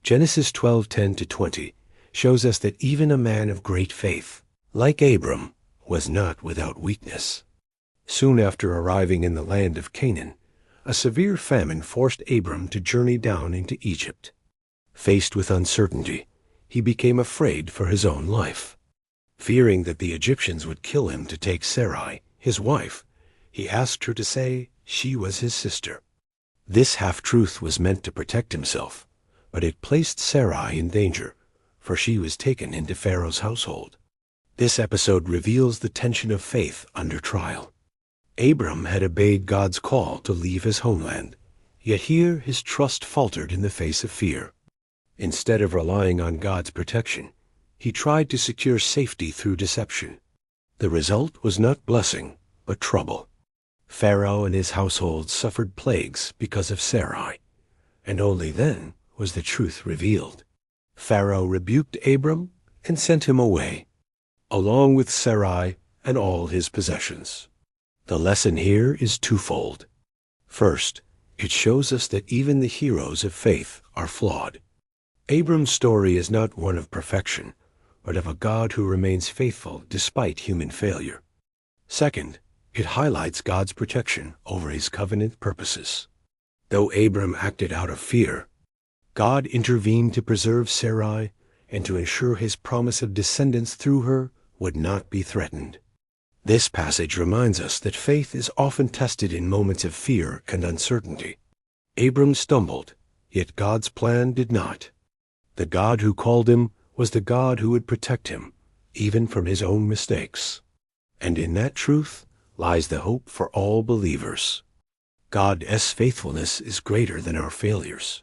Genesis 12:10-20 shows us that even a man of great faith, like Abram, was not without weakness. Soon after arriving in the land of Canaan, a severe famine forced Abram to journey down into Egypt. Faced with uncertainty, he became afraid for his own life. Fearing that the Egyptians would kill him to take Sarai, his wife, he asked her to say she was his sister. This half-truth was meant to protect himself, but it placed Sarai in danger, for she was taken into Pharaoh's household. This episode reveals the tension of faith under trial. Abram had obeyed God's call to leave his homeland, yet here his trust faltered in the face of fear. Instead of relying on God's protection, he tried to secure safety through deception. The result was not blessing, but trouble. Pharaoh and his household suffered plagues because of Sarai, and only then was the truth revealed. Pharaoh rebuked Abram and sent him away, along with Sarai and all his possessions. The lesson here is twofold. First, it shows us that even the heroes of faith are flawed. Abram's story is not one of perfection, but of a God who remains faithful despite human failure. Second, it highlights God's protection over his covenant purposes. Though Abram acted out of fear, God intervened to preserve Sarai and to ensure his promise of descendants through her would not be threatened. This passage reminds us that faith is often tested in moments of fear and uncertainty. Abram stumbled, yet God's plan did not. The God who called him was the God who would protect him, even from his own mistakes. And in that truth lies the hope for all believers. God's faithfulness is greater than our failures.